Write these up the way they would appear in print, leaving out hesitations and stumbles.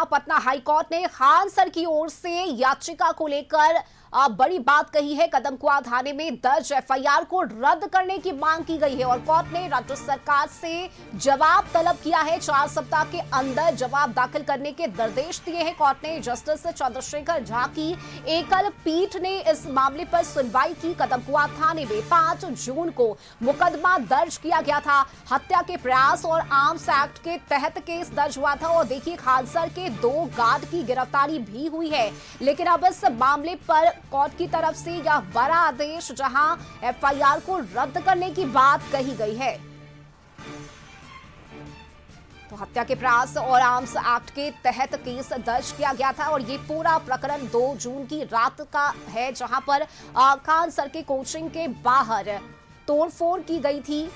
Patna high court ने Khan sir की ओर से याचिका को लेकर बड़ी बात कही है। कदमकुआं थाने में दर्ज एफआईआर को रद्द करने की मांग की गई है और कोर्ट ने राज्य सरकार से जवाब तलब किया है। 4 सप्ताह के अंदर जवाब दाखिल करने के निर्देश दिए हैं कोर्ट ने। जस्टिस चंद्रशेखर झा की एकल पीठ ने इस मामले पर सुनवाई की। कदमकुआं थाने में 5 जून को मुकदमा दर्ज किया गया था। हत्या के प्रयास और आर्म्स एक्ट के तहत केस दर्ज हुआ था और देखिए खान सर के 2 गार्ड की गिरफ्तारी भी हुई है। लेकिन अब इस मामले पर कोर्ट की तरफ से यह बड़ा आदेश जहां एफआईआर को रद्द करने की बात कही गई है। तो हत्या के प्रयास और आर्म्स एक्ट के तहत केस दर्ज किया गया था और ये पूरा प्रकरण 2 जून की रात का है, जहां पर खान सर के कोचिंग के बाहर तोड़फोड़ की गई थी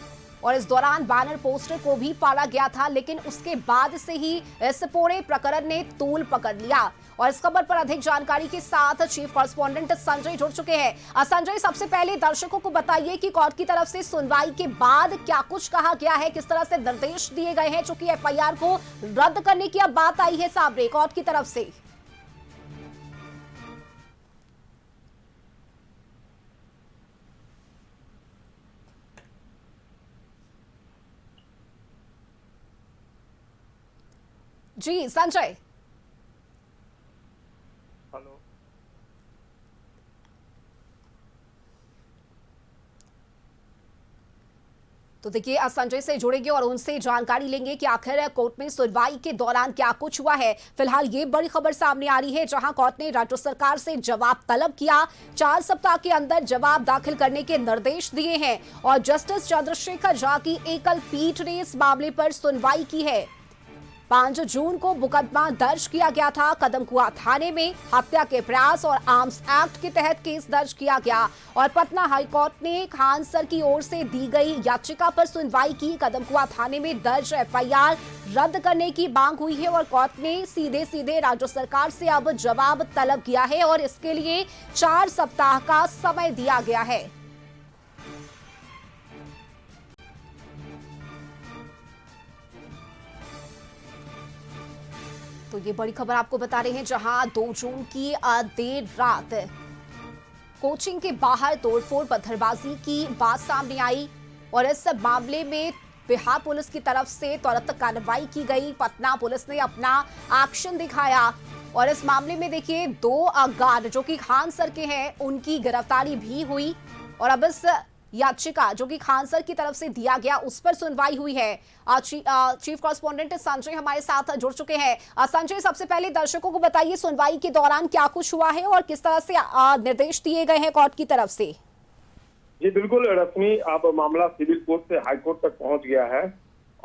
और इस दौरान बैनर पोस्टर को भी फाड़ा गया था। लेकिन उसके बाद से ही इस पूरे प्रकरण ने तूल पकड़ लिया और इस खबर पर अधिक जानकारी के साथ चीफ कॉरेस्पॉन्डेंट संजय जुड़ चुके हैं। संजय, सबसे पहले दर्शकों को बताइए कि कोर्ट की तरफ से सुनवाई के बाद क्या कुछ कहा गया है, किस तरह से निर्देश दिए गए हैं, चूंकि एफआईआर को रद्द करने की अब बात आई है सामने कोर्ट की तरफ से। जी संजय। हेलो। तो देखिए संजय से जुड़ेंगे और उनसे जानकारी लेंगे कि आखिर कोर्ट में सुनवाई के दौरान क्या कुछ हुआ है। फिलहाल ये बड़ी खबर सामने आ रही है जहां कोर्ट ने राज्य सरकार से जवाब तलब किया। 4 सप्ताह के अंदर जवाब दाखिल करने के निर्देश दिए हैं और जस्टिस चंद्रशेखर झा की एकल पीठ ने इस मामले पर सुनवाई की है। 5 जून को मुकदमा दर्ज किया गया था कदमकुआं थाने में। हत्या के प्रयास और आर्म्स एक्ट के तहत केस दर्ज किया गया और पटना हाईकोर्ट ने खान सर की ओर से दी गई याचिका पर सुनवाई की। कदमकुआं थाने में दर्ज एफआईआर रद्द करने की मांग हुई है और कोर्ट ने सीधे सीधे राज्य सरकार से अब जवाब तलब किया है और इसके लिए 4 सप्ताह का समय दिया गया है। तो ये बड़ी खबर आपको बता रहे हैं जहां 2 जून की देर रात कोचिंग के बाहर तोड़फोड़ पत्थरबाजी की बात सामने आई और इस मामले में बिहार पुलिस की तरफ से त्वरित कार्रवाई की गई। पटना पुलिस ने अपना एक्शन दिखाया और इस मामले में देखिए 2 गार्ड जो कि खान सर के हैं उनकी गिरफ्तारी भी हुई और अब इस याचिका जो कि खान सर की तरफ से दिया गया उस पर सुनवाई हुई है। चीफ कॉरेस्पॉन्डेंट संजय हमारे साथ जुड़ चुके हैं। संजय, सबसे पहले दर्शकों को बताइए सुनवाई के दौरान क्या कुछ हुआ है और किस तरह से निर्देश दिए गए हैं कोर्ट की तरफ से। जी बिल्कुल रश्मि, अब मामला सिविल कोर्ट से हाई कोर्ट तक पहुंच गया है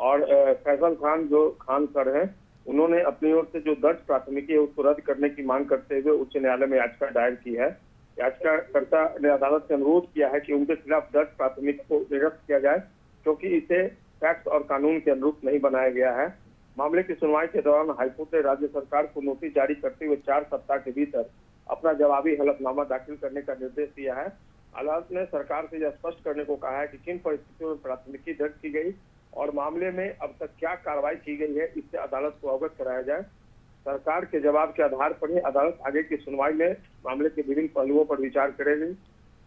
और फैसल खान जो खान सर हैं उन्होंने अपनी ओर से जो दर्ज प्राथमिकी है उसको रद्द करने की मांग करते हुए उच्च न्यायालय में याचिका दायर की है। याचिकाकर्ता ने अदालत से अनुरोध किया है कि उनके खिलाफ दर्ज प्राथमिकी को निरस्त किया जाए क्योंकि इसे फैक्ट और कानून के अनुरूप नहीं बनाया गया है। मामले की सुनवाई के दौरान हाईकोर्ट ने राज्य सरकार को नोटिस जारी करते हुए 4 सप्ताह के भीतर अपना जवाबी हलफनामा दाखिल करने का निर्देश दिया है। अदालत ने सरकार से यह स्पष्ट करने को कहा है कि किन परिस्थितियों में प्राथमिकी दर्ज की गई और मामले में अब तक क्या कार्रवाई की गई है, इससे अदालत को अवगत कराया जाए। सरकार के जवाब के आधार पर ही अदालत आगे की सुनवाई में मामले के विभिन्न पहलुओं पर विचार करेगी।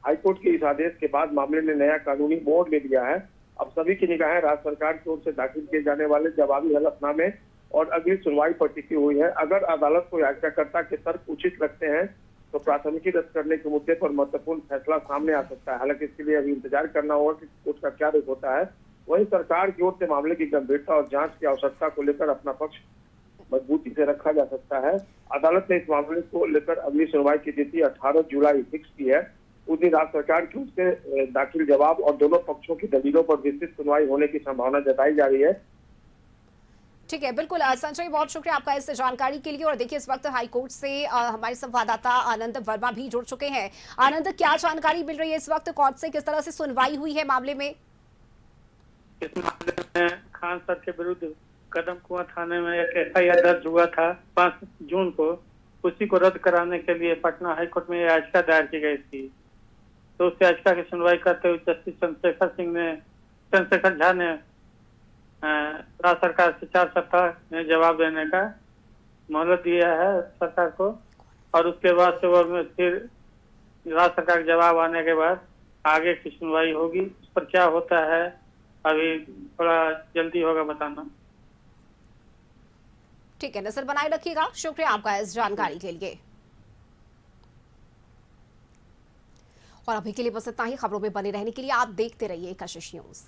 हाईकोर्ट के इस आदेश के बाद मामले ने नया कानूनी मोड़ ले लिया है। अब सभी की निगाहें राज्य सरकार की ओर से दाखिल किए जाने वाले जवाबी हलफनामे और अगली सुनवाई पर टिकी हुई है। अगर अदालत को याचिकाकर्ता के तर्क उचित लगते हैं तो प्राथमिकी रद्द करने के मुद्दे पर महत्वपूर्ण फैसला सामने आ सकता है। हालांकि इसके लिए अभी इंतजार करना होगा कि कोर्ट का क्या रुख होता है। वहीं सरकार की ओर से मामले की गंभीरता और जांच की आवश्यकता को लेकर अपना पक्ष मजबूती से रखा जा सकता है। अदालत ने इस मामले को लेकर अगली सुनवाई की तिथि 18 जुलाई फिक्स की है। उस दिन राज्य सरकार की ओर से दाखिल जवाब और दोनों पक्षों की दलीलों पर विस्तृत सुनवाई होने की संभावना जताई जा रही है। ठीक है, बिल्कुल संजय, बहुत शुक्रिया आपका इस जानकारी के लिए। और देखिए इस वक्त हाईकोर्ट से हमारे संवाददाता आनंद वर्मा भी जुड़ चुके हैं। आनंद, क्या जानकारी मिल रही है इस वक्त कोर्ट से, किस तरह से सुनवाई हुई है मामले में? इस मामले में खान सर के विरुद्ध कदमकुआं थाने में एक एफआईआर दर्ज हुआ था 5 जून को। उसी को रद्द कराने के लिए पटना हाईकोर्ट में याचिका दायर की गई थी। तो उस याचिका की सुनवाई करते हुए जस्टिस चंद्रशेखर झा ने राज्य सरकार से 4 सप्ताह में जवाब देने का मोहलत दिया है सरकार को, और उसके बाद से वो फिर राज्य सरकार का जवाब आने के बाद आगे की सुनवाई होगी। उस पर क्या होता है अभी थोड़ा जल्दी होगा बताना। ठीक है, नजर बनाए रखिएगा। शुक्रिया आपका इस जानकारी के लिए। और अभी के लिए बस इतना ही। खबरों में बने रहने के लिए आप देखते रहिए कशिश न्यूज।